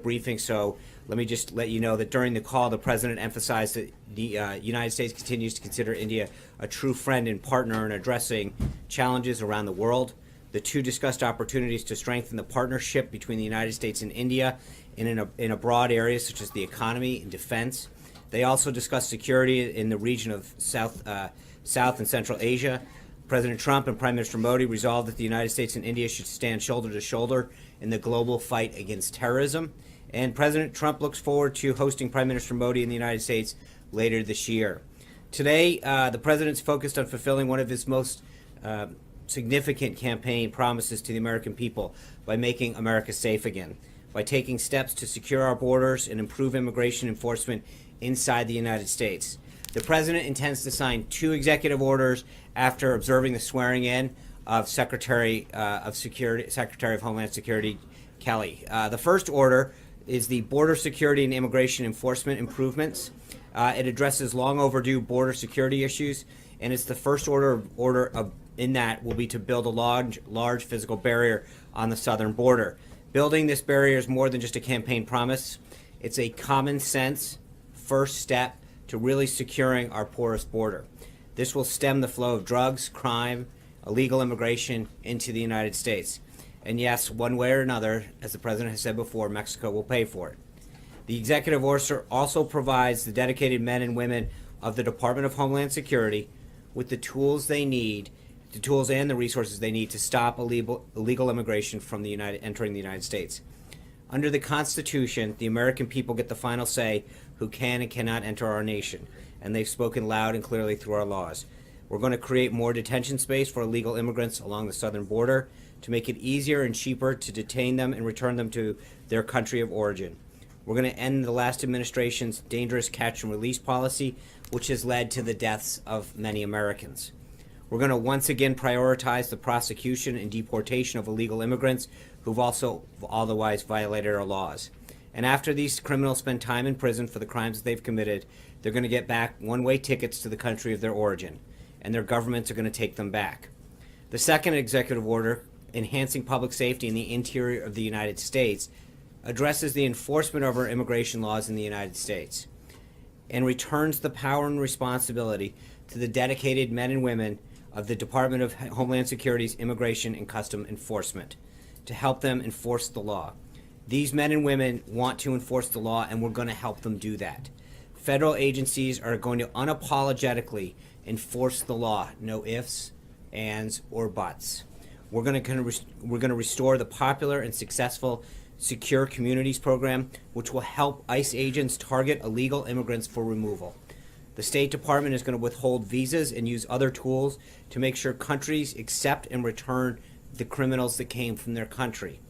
briefing, so let me just let you know that during the call, the president emphasized that the United States continues to consider India a true friend and partner in addressing challenges around the world. The two discussed opportunities to strengthen the partnership between the United States and India in a broad area such as the economy and defense. They also discussed security in the region of South and Central Asia. President Trump and Prime Minister Modi resolved that the United States and India should stand shoulder to shoulder in the global fight against terrorism. And President Trump looks forward to hosting Prime Minister Modi in the United States later this year. Today, the president's focused on fulfilling one of his most significant campaign promises to the American people by making America safe again, by taking steps to secure our borders and improve immigration enforcement inside the United States. The president intends to sign 2 executive orders after observing the swearing in of Secretary of Homeland Security Kelly. The first order is the Border Security and Immigration Enforcement Improvements. It addresses long overdue border security issues, and it's the first order in that will be to build a large physical barrier on the southern border. Building this barrier is more than just a campaign promise. It's a common sense first step to really securing our porous border. This will stem the flow of drugs, crime, illegal immigration into the United States. And yes, one way or another, as the president has said before, Mexico will pay for it. The executive order also provides the dedicated men and women of the Department of Homeland Security with the tools they need, the tools and the resources they need to stop illegal immigration from entering the United States. Under the Constitution, the American people get the final say who can and cannot enter our nation, and they've spoken loud and clearly through our laws. We're going to create more detention space for illegal immigrants along the southern border to make it easier and cheaper to detain them and return them to their country of origin. We're going to end the last administration's dangerous catch and release policy, which has led to the deaths of many Americans. We're going to once again prioritize the prosecution and deportation of illegal immigrants who've also otherwise violated our laws. And after these criminals spend time in prison for the crimes that they've committed, they're going to get back one-way tickets to the country of their origin, and their governments are going to take them back. The second executive order, enhancing public safety in the interior of the United States, addresses the enforcement of our immigration laws in the United States and returns the power and responsibility to the dedicated men and women of the Department of Homeland Security's Immigration and Custom Enforcement to help them enforce the law. These men and women want to enforce the law, and we're going to help them do that. Federal agencies are going to unapologetically enforce the law, no ifs, ands, or buts. We're going to restore the popular and successful Secure Communities program, which will help ICE agents target illegal immigrants for removal. The State Department is going to withhold visas and use other tools to make sure countries accept and return the criminals that came from their country.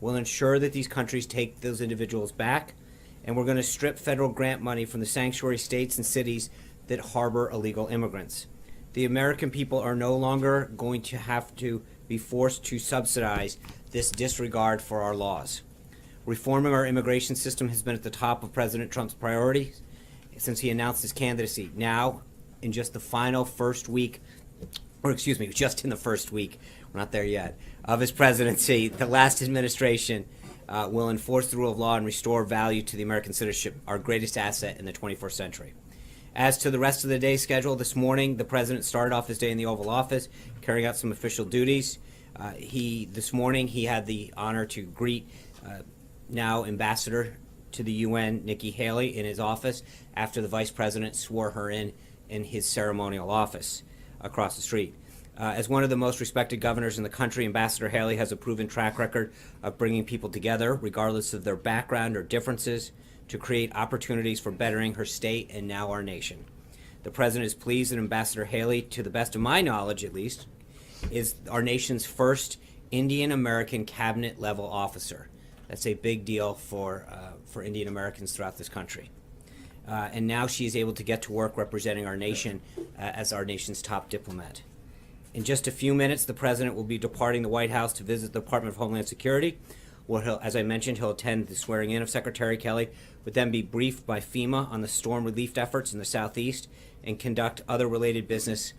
We'll ensure that these countries take those individuals back, and we're going to strip federal grant money from the sanctuary states and cities that harbor illegal immigrants. The American people are no longer going to have to be forced to subsidize this disregard for our laws. Reforming our immigration system has been at the top of President Trump's priorities since he announced his candidacy. Now, in just the first week, we're not there yet, of his presidency, the last administration will enforce the rule of law and restore value to the American citizenship, our greatest asset in the 21st century. As to the rest of the day's schedule, this morning the president started off his day in the Oval Office, carrying out some official duties. This morning he had the honor to greet now Ambassador to the UN, Nikki Haley, in his office after the Vice President swore her in his ceremonial office across the street. As one of the most respected governors in the country, Ambassador Haley has a proven track record of bringing people together, regardless of their background or differences, to create opportunities for bettering her state and now our nation. The President is pleased that Ambassador Haley, to the best of my knowledge at least, is our nation's first Indian American cabinet level officer. That's a big deal for Indian Americans throughout this country. And now she is able to get to work representing our nation as our nation's top diplomat. In just a few minutes, the President will be departing the White House to visit the Department of Homeland Security, where as I mentioned, he'll attend the swearing in of Secretary Kelly, would then be briefed by FEMA on the storm relief efforts in the Southeast, and conduct other related business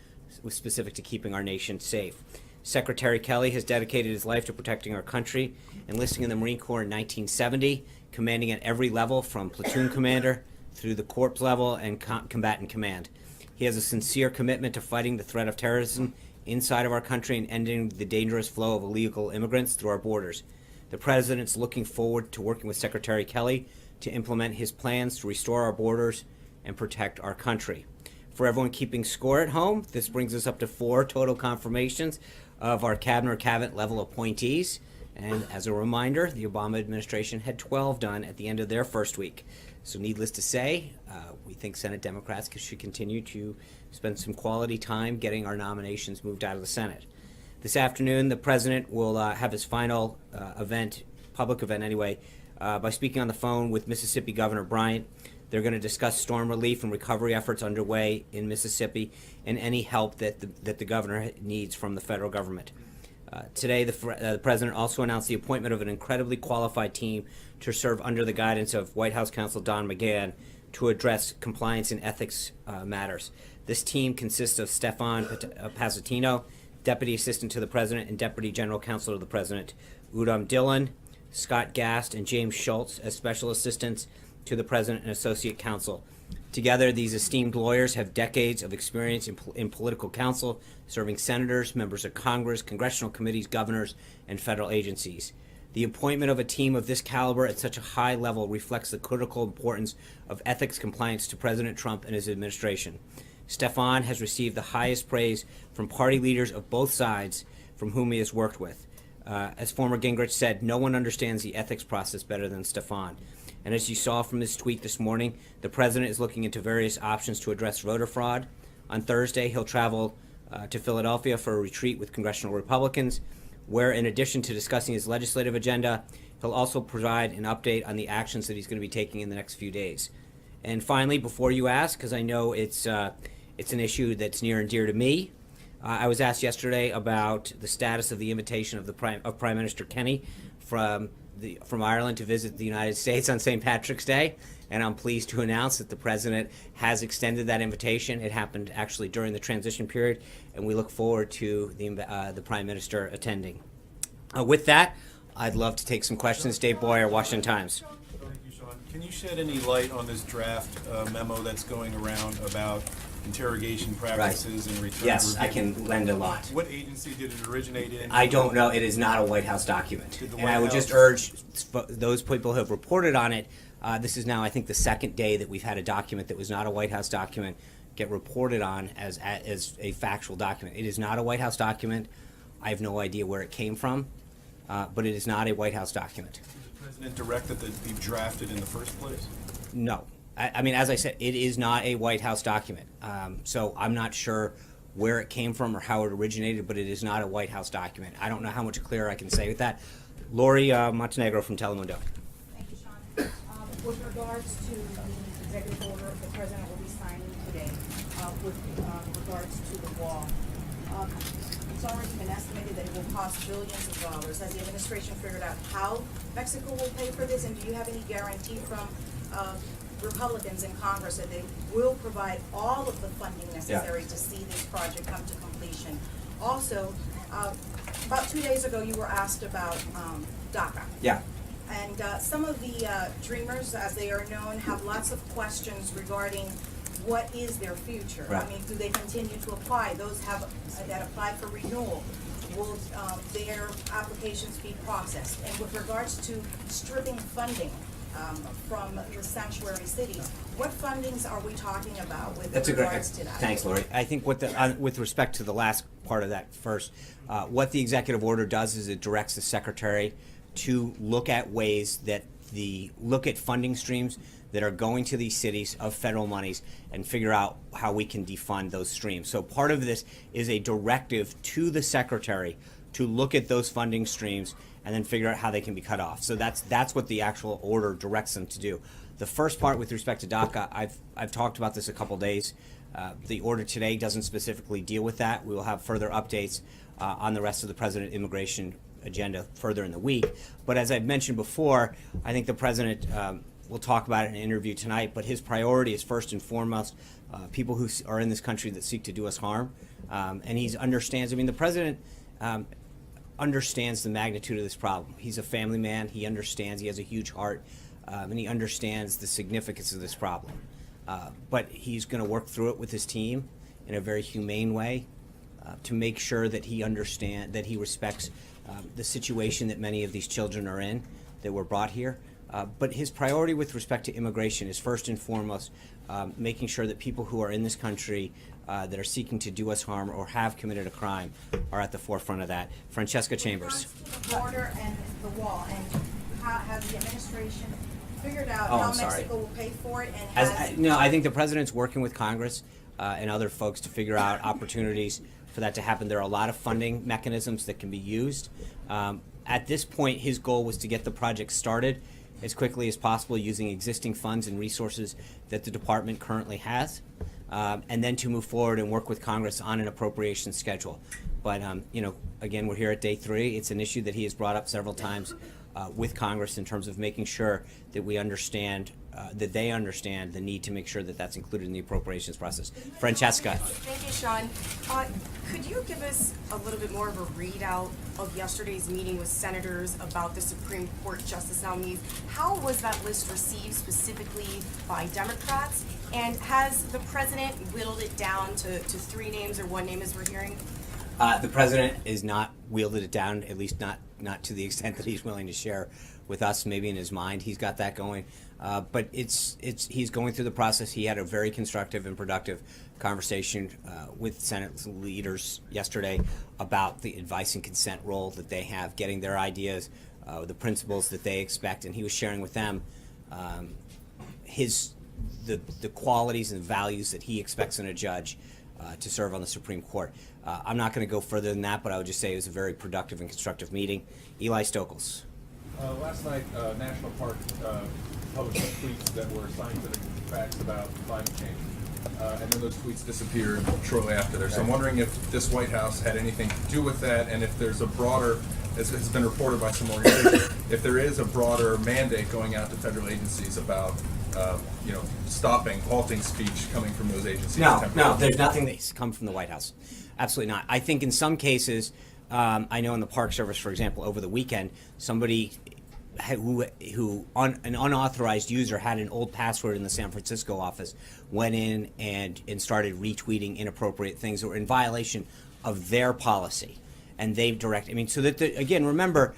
specific to keeping our nation safe. Secretary Kelly has dedicated his life to protecting our country, enlisting in the Marine Corps in 1970, commanding at every level from platoon commander through the corps level and combatant command. He has a sincere commitment to fighting the threat of terrorism inside of our country and ending the dangerous flow of illegal immigrants through our borders. The President's looking forward to working with Secretary Kelly to implement his plans to restore our borders and protect our country. For everyone keeping score at home, this brings us up to 4 total confirmations of our cabinet or cabinet level appointees. And as a reminder, the Obama administration had 12 done at the end of their first week. So needless to say, we think Senate Democrats should continue to spend some quality time getting our nominations moved out of the Senate. This afternoon, the President will have his final public event anyway, by speaking on the phone with Mississippi Governor Bryant. They're going to discuss storm relief and recovery efforts underway in Mississippi and any help that the governor needs from the federal government. Today, the President also announced the appointment of an incredibly qualified team to serve under the guidance of White House counsel Don McGahn to address compliance and ethics matters. This team consists of Stefan Pasatino, Deputy Assistant to the President and Deputy General Counsel to the President, Udom Dillon, Scott Gast, and James Schultz as Special Assistants to the President and Associate Counsel. Together, these esteemed lawyers have decades of experience in political counsel, serving senators, members of Congress, congressional committees, governors, and federal agencies. The appointment of a team of this caliber at such a high level reflects the critical importance of ethics compliance to President Trump and his administration. Stefan has received the highest praise from party leaders of both sides from whom he has worked with. As former Gingrich said, no one understands the ethics process better than Stefan. And as you saw from his tweet this morning, the President is looking into various options to address voter fraud. On Thursday, he'll travel to Philadelphia for a retreat with congressional Republicans, where in addition to discussing his legislative agenda, he'll also provide an update on the actions that he's going to be taking in the next few days. And finally, before you ask, because I know it's an issue that's near and dear to me, I was asked yesterday about the status of the invitation of Prime Minister Kenny from Ireland to visit the United States on St. Patrick's Day, and I'm pleased to announce that the President has extended that invitation. It happened actually during the transition period, and we look forward to the Prime Minister attending. With that, I'd love to take some questions. Dave Boyer, Washington Times. Thank you, Sean. Can you shed any light on this draft memo that's going around about interrogation practices and return? Yes, review? I can lend a lot. What agency did it originate in? I don't know. It is not a White House document. And I would just urge those people who have reported on it, this is now, I think, the second day that we've had a document that was not a White House document get reported on as a factual document. It is not a White House document. I have no idea where it came from, but it is not a White House document. Did the President direct that it be drafted in the first place? No. I mean, as I said, it is not a White House document. So I'm not sure where it came from or how it originated, but it is not a White House document. I don't know how much clearer I can say with that. Lori Montenegro from Telemundo. Thank you, Sean. With regards to the executive order the President will be signing today, with regards to the wall, it's already been estimated that it will cost billions of dollars. Has the administration figured out how Mexico will pay for this, and do you have any guarantee from Republicans in Congress that they will provide all of the funding necessary to see this project come to completion? Also, about 2 days ago, you were asked about DACA. Yeah. And some of the dreamers, as they are known, have lots of questions regarding what is their future. Right. I mean, do they continue to apply? Those that apply for renewal, will their applications be processed? And with regards to stripping funding from the sanctuary cities, what fundings are we talking about with regards to that? Thanks, Lori. I think with respect to the last part of that first, what the executive order does is it directs the Secretary to look at ways that look at funding streams that are going to these cities of federal monies and figure out how we can defund those streams. So part of this is a directive to the Secretary to look at those funding streams and then figure out how they can be cut off. So that's what the actual order directs them to do. The first part with respect to DACA, I've talked about this a couple days. The order today doesn't specifically deal with that. We will have further updates on the rest of the President immigration agenda further in the week. But as I've mentioned before, I think the President will talk about it in an interview tonight, but his priority is first and foremost people who are in this country that seek to do us harm. And he understands, I mean, the President understands the magnitude of this problem. He's a family man. He understands. He has a huge heart and he understands the significance of this problem. But he's going to work through it with his team in a very humane way to make sure that he respects the situation that many of these children are in that were brought here. But his priority with respect to immigration is first and foremost making sure that people who are in this country that are seeking to do us harm or have committed a crime are at the forefront of that. Francesca Chambers. The border and the wall, and how has the administration figured out Oh, how I'm sorry. Mexico will pay for it, and No, I think the president's working with Congress and other folks to figure out opportunities for that to happen. There are a lot of funding mechanisms that can be used. At this point, his goal was to get the project started as quickly as possible using existing funds and resources that the department currently has, and then to move forward and work with Congress on an appropriation schedule. But, again, we're here at day 3. It's an issue that he has brought up several times with Congress in terms of making sure that we understand, that they understand the need to make sure that that's included in the appropriations process. Francesca. Thank you, Sean. Could you give us a little bit more of a readout of yesterday's meeting with senators about the Supreme Court justice nominees? How was that list received specifically by Democrats? And has the president whittled it down to 3 names or 1 name as we're hearing? The president is not wielded it down, at least not to the extent that he's willing to share with us. Maybe in his mind he's got that going, but he's going through the process. He had a very constructive and productive conversation with Senate leaders yesterday about the advice and consent role that they have, getting their ideas, the principles that they expect, and he was sharing with them the qualities and values that he expects in a judge to serve on the Supreme Court. I'm not going to go further than that, but I would just say it was a very productive and constructive meeting. Eli Stokels. Last night, National Park published some tweets that were scientific facts about climate change. And then those tweets disappeared shortly after there. So I'm wondering if this White House had anything to do with that, and if there's a broader, as has been reported by some organizations, if there is a broader mandate going out to federal agencies about halting speech coming from those agencies. No, there's nothing that's come from the White House. Absolutely not. I think in some cases, I know in the Park Service, for example, over the weekend, somebody an unauthorized user had an old password in the San Francisco office, went in and started retweeting inappropriate things that were in violation of their policy. And they've so that, again, remember,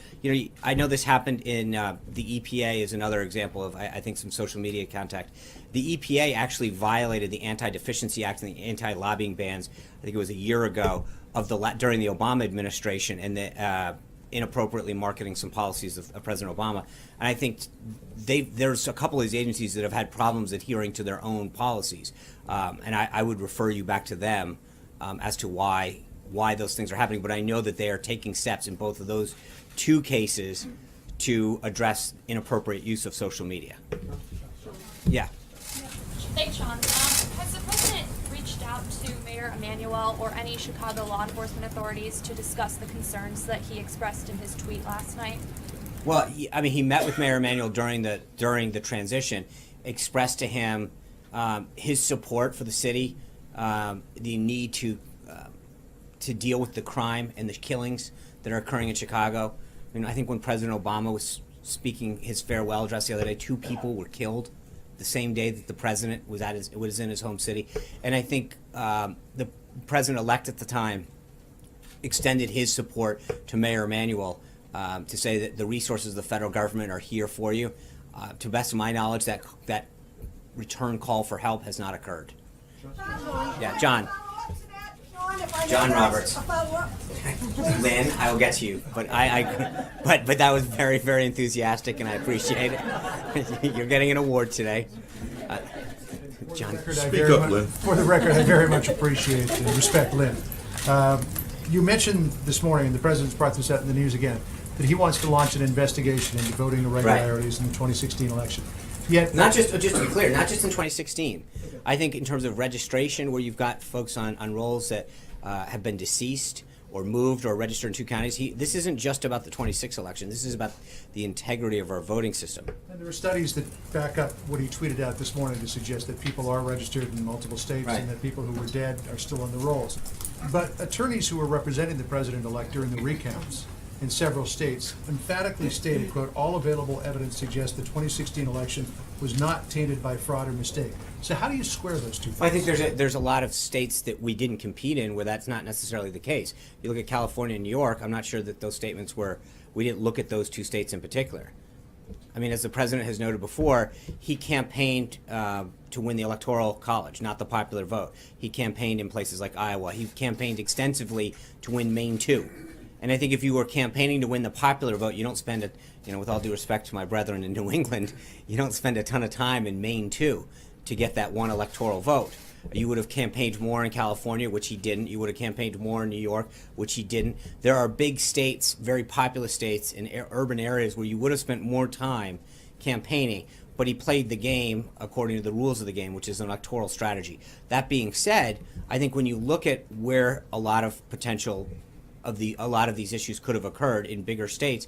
I know this happened in the EPA is another example of, I think, some social media contact. The EPA actually violated the Anti-Deficiency Act and the anti-lobbying bans, I think it was a year ago, during the Obama administration, and the inappropriately marketing some policies of President Obama. And I think there's a couple of these agencies that have had problems adhering to their own policies. And I would refer you back to them as to why those things are happening, but I know that they are taking steps in both of those 2 cases to address inappropriate use of social media. Yeah. Thanks, Sean. Has the president reached out to Mayor Emanuel or any Chicago law enforcement authorities to discuss the concerns that he expressed in his tweet last night? Well, he met with Mayor Emanuel during the transition, expressed to him his support for the city, the need to deal with the crime and the killings that are occurring in Chicago. I think when President Obama was speaking his farewell address the other day, 2 people were killed the same day that the president was in his home city. And I think the president-elect at the time extended his support to Mayor Emanuel to say that the resources of the federal government are here for you. To the best of my knowledge, that return call for help has not occurred. Yeah, John. John Roberts. Lynn, I will get to you, but but that was very, very enthusiastic, and I appreciate it. You're getting an award today, John. Speak up, Lynn. For the record, I very much appreciate and respect Lynn. You mentioned this morning, and the president's brought this out in the news again, that he wants to launch an investigation into voting irregularities in the 2016 election. Yet, just to be clear, not just in 2016. I think in terms of registration, where you've got folks on rolls that have been deceased or moved or registered in 2 counties. This isn't just about the 26 election. This is about the integrity of our voting system. and there are studies that back up what he tweeted out this morning to suggest that people are registered in multiple states Right. and that people who were dead are still on the rolls. But attorneys who were representing the president-elect during the recounts in several states emphatically stated, quote, "All available evidence suggests the 2016 election was not tainted by fraud or mistake." So how do you square those two things? I think there's a lot of states that we didn't compete in where that's not necessarily the case. You look at California and New York, I'm not sure that those statements were, we didn't look at those two states in particular. I mean, as the president has noted before, he campaigned to win the Electoral College, not the popular vote. He campaigned in places like Iowa. He campaigned extensively to win Maine too. And I think if you were campaigning to win the popular vote, you don't spend it, with all due respect to my brethren in New England, you don't spend a ton of time in Maine too to get that one electoral vote. You would have campaigned more in California, which he didn't. You would have campaigned more in New York, which he didn't. There are big states, very populous states in urban areas where you would have spent more time campaigning, but he played the game according to the rules of the game, which is an electoral strategy. That being said, I think when you look at where a lot of these issues could have occurred in bigger states,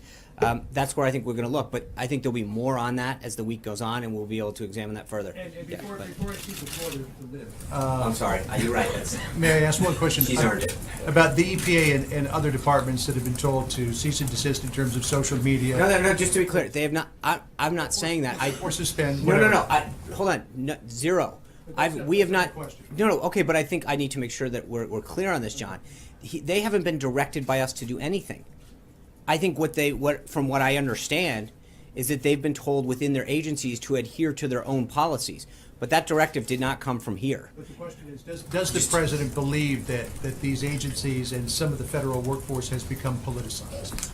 that's where I think we're going to look. But I think there'll be more on that as the week goes on, and we'll be able to examine that further. And Yeah, before but- I keep the floor to Liv, I'm sorry. You're right. May I ask one question? She's earned it. About the EPA and other departments that have been told to cease and desist in terms of social media? No. Just to be clear, they have not. I'm not saying that. Or suspend, No. whatever. Hold on. No, zero. We have not. No. Okay, but I think I need to make sure that we're clear on this, John. They haven't been directed by us to do anything. I think from what I understand, is that they've been told within their agencies to adhere to their own policies. But that directive did not come from here. But the question is, does the president believe that these agencies and some of the federal workforce has become politicized?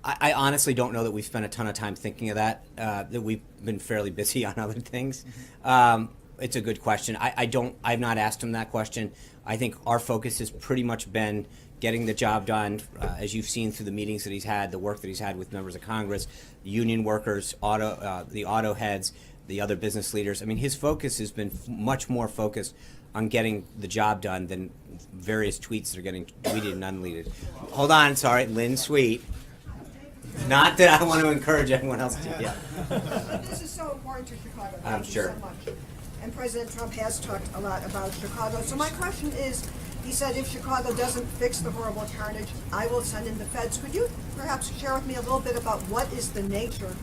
I honestly don't know that we've spent a ton of time thinking of that. That we've been fairly busy on other things. It's a good question. I've not asked him that question. I think our focus has pretty much been getting the job done, as you've seen through the meetings that he's had, the work that he's had with members of Congress, union workers, the auto heads, the other business leaders. I mean, his focus has been much more focused on getting the job done than various tweets that are getting tweeted and unleaded. Hold on, sorry, Lynn Sweet. Not that I want to encourage everyone else to. Yeah. This is so important to Chicago. I'm Thank you sure. so much. And President Trump has talked a lot about Chicago. So my question is, he said if Chicago doesn't fix the horrible carnage, I will send in the feds. Could you perhaps share with me a little bit about what is the nature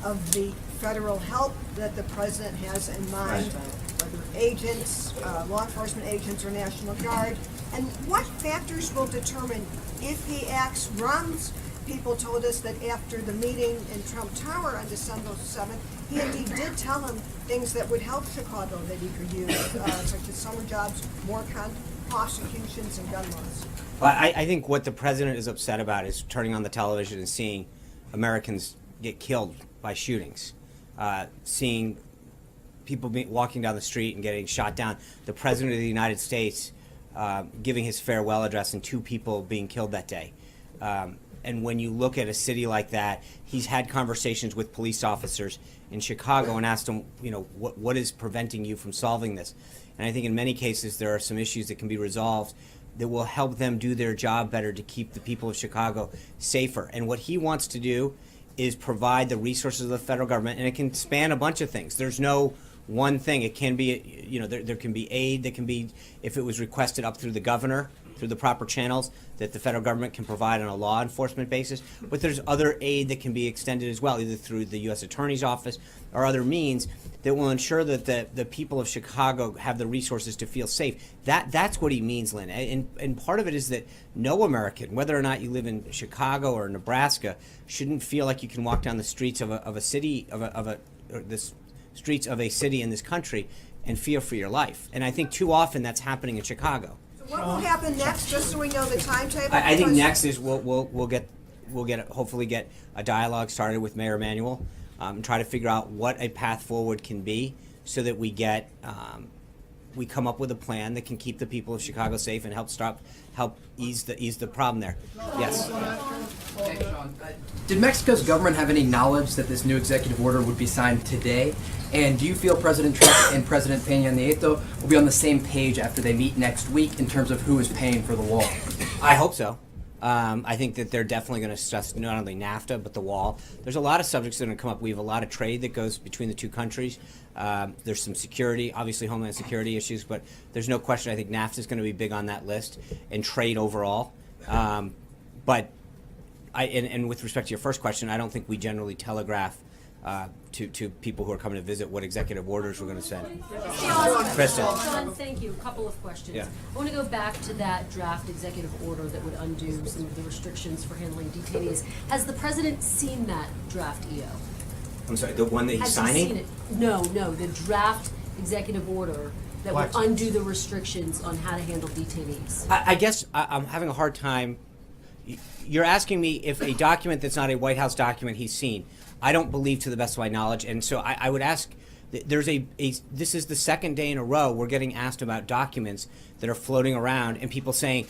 of the federal help that the president has in mind, whether agents, law enforcement agents, or National Guard, and what factors will determine if he acts, runs? People told us that after the meeting in Trump Tower on December 7th, he indeed did tell him things that would help Chicago that he could use, such as summer jobs, more prosecutions, and gun laws. Well, I think what the president is upset about is turning on the television and seeing Americans get killed by shootings, seeing people walking down the street and getting shot down. The president of the United States giving his farewell address and 2 people being killed that day. And when you look at a city like that, he's had conversations with police officers in Chicago and asked them, what is preventing you from solving this? And I think in many cases there are some issues that can be resolved that will help them do their job better to keep the people of Chicago safer. And what he wants to do is provide the resources of the federal government, and it can span a bunch of things. There's no one thing. It can be, there can be aid that can be, if it was requested up through the governor, through the proper channels that the federal government can provide on a law enforcement basis. But there's other aid that can be extended as well, either through the U.S. Attorney's Office or other means that will ensure that the people of Chicago have the resources to feel safe. That's what he means, Lynn. And part of it is that no American, whether or not you live in Chicago or Nebraska, shouldn't feel like you can walk down the streets of a city, the streets of a city in this country and fear for your life. And I think too often that's happening in Chicago. What will happen next, just so we know the timetable? I think Because- next is hopefully get a dialogue started with Mayor Emanuel, and try to figure out what a path forward can be, so that we come up with a plan that can keep the people of Chicago safe and help ease the problem there. Yes. Hey, Sean. Did Mexico's government have any knowledge that this new executive order would be signed today? And do you feel President Trump and President Peña Nieto will be on the same page after they meet next week in terms of who is paying for the wall? I hope so. I think that they're definitely going to discuss not only NAFTA, but the wall. There's a lot of subjects that are going to come up. We have a lot of trade that goes between the two countries. There's some security, obviously homeland security issues, but there's no question I think NAFTA is going to be big on that list, and trade overall. But and with respect to your first question, I don't think we generally telegraph to people who are coming to visit what executive orders we're going to send. Kristen. John, thank you. A couple of questions. Yeah. I want to go back to that draft executive order that would undo some of the restrictions for handling detainees. Has the president seen that draft EO? I'm sorry, the one that he's Has signing? he seen it? No, the draft executive order that would Black undo the restrictions on how to handle detainees. I guess I'm having a hard time. You're asking me if a document that's not a White House document he's seen. I don't believe, to the best of my knowledge, and so I would ask. There's this is the second day in a row we're getting asked about documents that are floating around, and people saying,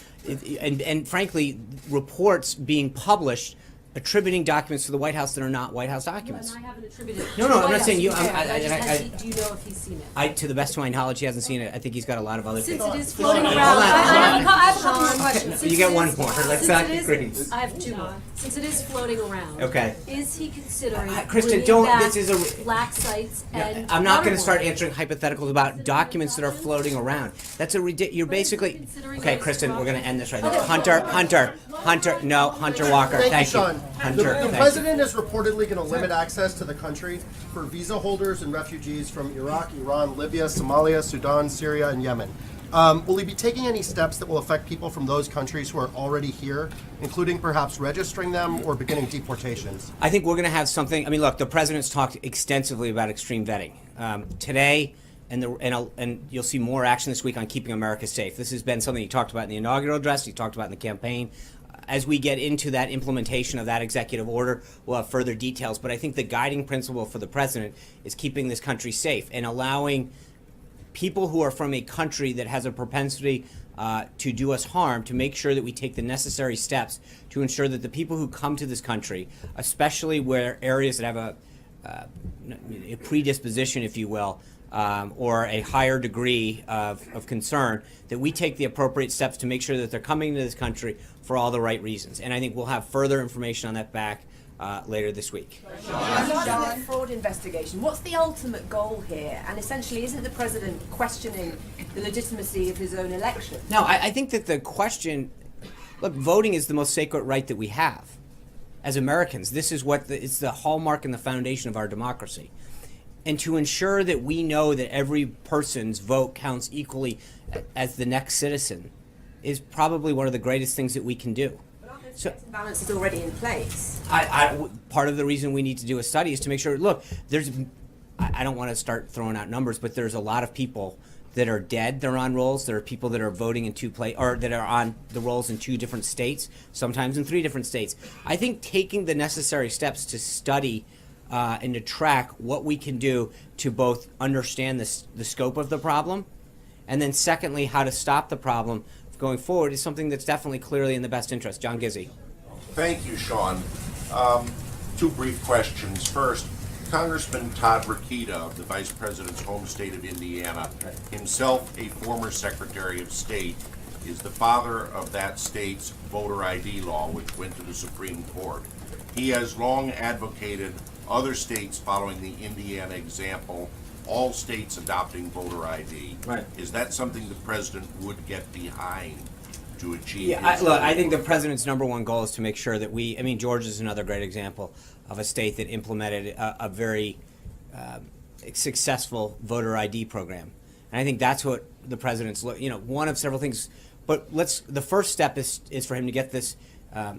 and frankly, reports being published attributing documents to the White House that are not White House documents. And I haven't attributed. No, to I'm the not White saying House. you- Okay, I- I just I- had to- do you know if he's seen it? To the best of my knowledge, he hasn't seen it. I think he's got a lot of other Since things. it is floating Hold around, on, I have a couple more Sean. questions. You Since get it one is- more. Let's since not it get is- greedy. I have two more. Since it is floating around. Okay. Is he considering Kristen, bringing don't- back this is a- black sites and I'm not going to start waterboarding? answering hypotheticals about documents that are floating around. That's a ridiculous. You're basically considering okay, those Kristen. We're going to end this right now. Okay. Hunter. No, Hunter Walker. Thank you, Sean. Hunter. The thank you. president is reportedly going to limit access to the country for visa holders and refugees from Iraq, Iran, Libya, Somalia, Sudan, Syria, and Yemen. Will he be taking any steps that will affect people from those countries who are already here, including perhaps registering them or beginning deportations? I think we're going to have something. I mean, look, the president's talked extensively about extreme vetting today, and you'll see more action this week on keeping America safe. This has been something he talked about in the inaugural address. He talked about in the campaign. As we get into that implementation of that executive order, we'll have further details. But I think the guiding principle for the president is keeping this country safe and allowing people who are from a country that has a propensity to do us harm to make sure that we take the necessary steps to ensure that the people who come to this country, especially where areas that have a predisposition, if you will, or a higher degree of concern, that we take the appropriate steps to make sure that they're coming to this country for all the right reasons. And I think we'll have further information on that back later this week. Regarding the fraud investigation, what's the ultimate goal here? And essentially, isn't the president questioning the legitimacy of his own election? No, I think that the question, look, voting is the most sacred right that we have as Americans. This is it's the hallmark and the foundation of our democracy. And to ensure that we know that every person's vote counts equally as the next citizen is probably one of the greatest things that we can do. So, Checks and balances already in place. part of the reason we need to do a study is to make sure, look, I don't want to start throwing out numbers, but there's a lot of people that are dead, they're on rolls. There are people that are voting in or that are on the rolls in 2 different states, sometimes in 3 different states. I think taking the necessary steps to study and to track what we can do to both understand the scope of the problem, and then secondly, how to stop the problem going forward is something that's definitely clearly in the best interest. John Gizzi. Thank you, Sean. 2 brief questions. First, Congressman Todd Rokita of the Vice President's home state of Indiana, himself a former Secretary of State, is the father of that state's voter ID law, which went to the Supreme Court. He has long advocated other states following the Indiana example, all states adopting voter ID. Right. Is that something the president would get behind to achieve? Yeah, his look, I goal? think the president's number one goal is to make sure that Georgia is another great example of a state that implemented a very successful voter ID program. And I think that's what the president's, one of several things. But the first step is for him to get this, I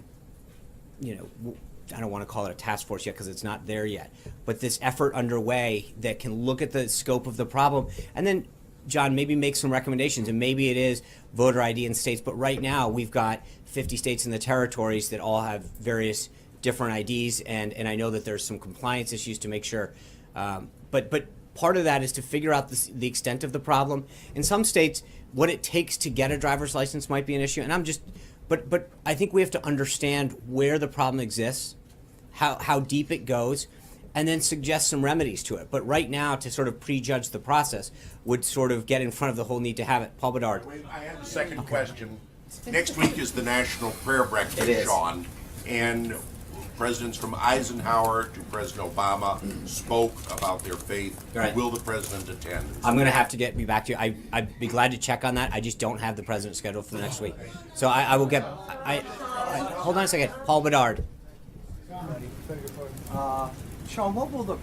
don't want to call it a task force yet because it's not there yet, but this effort underway that can look at the scope of the problem and then, John, maybe make some recommendations, and maybe it is voter ID in states, but right now we've got 50 states and the territories that all have various different IDs, and I know that there's some compliance issues to make sure, but part of that is to figure out the extent of the problem. In some states, what it takes to get a driver's license might be an issue, and but I think we have to understand where the problem exists, how deep it goes, and then suggest some remedies to it. But right now, to sort of prejudge the process would sort of get in front of the whole need to have it. Paul Bedard. I have a second question. Next week is the National Prayer Breakfast, It is. Sean, and Presidents from Eisenhower to President Obama spoke about their faith. Right. Will the president attend? I'm going to have to be back to you. I'd be glad to check on that. I just don't have the president's schedule for the next week. So I will get, hold on a second. Paul Bedard. Sean, what will the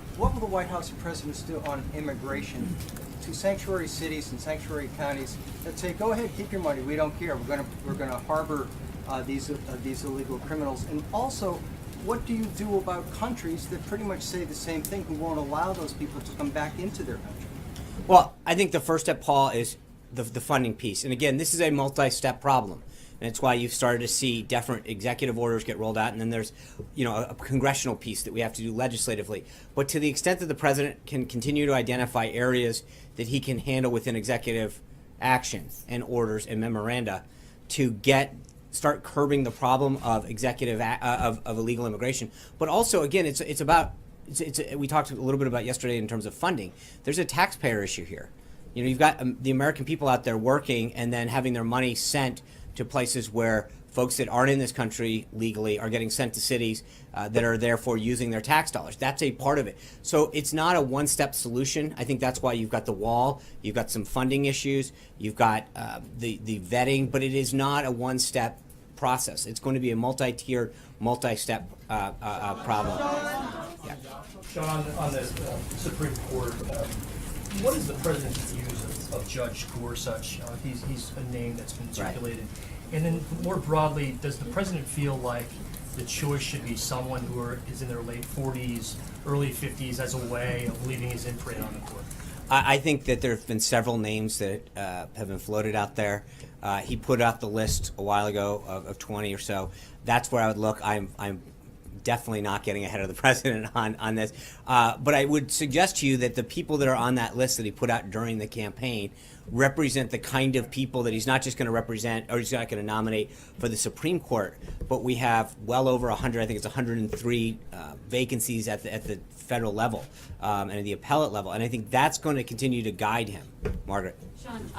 White House presidents do on immigration to sanctuary cities and sanctuary counties that say, go ahead, keep your money, we don't care, we're gonna harbor these illegal criminals? And also, what do you do about countries that pretty much say the same thing, who won't allow those people to come back into their country? Well, I think the first step, Paul, is the funding piece. And again, this is a multi-step problem. And it's why you've started to see different executive orders get rolled out, and then there's, a congressional piece that we have to do legislatively. But to the extent that the president can continue to identify areas that he can handle within executive action and orders and memoranda to start curbing the problem of of illegal immigration. But also, again, it's about we talked a little bit about yesterday in terms of funding. There's a taxpayer issue here. You've got the American people out there working and then having their money sent to places where folks that aren't in this country legally are getting sent to cities that are therefore using their tax dollars. That's a part of it. So it's not a one-step solution. I think that's why you've got the wall, you've got some funding issues, you've got the vetting, but it is not a one-step process. It's going to be a multi-tiered, multi-step problem. Yeah. Sean, on the Supreme Court, what is the president's views of Judge Gorsuch? He's a name that's been circulated. And then more broadly, does the president feel like the choice should be someone who is in their late 40s, early 50s as a way of leaving his imprint on the court? I think that there have been several names that have been floated out there. He put out the list a while ago of 20 or so. That's where I would look. I'm definitely not getting ahead of the president on this. But I would suggest to you that the people that are on that list that he put out during the campaign represent the kind of people that he's not just going to represent, or he's not going to nominate for the Supreme Court, but we have well over 100, I think it's 103 vacancies at the federal level and at the appellate level. And I think that's going to continue to guide him. Margaret. Sean,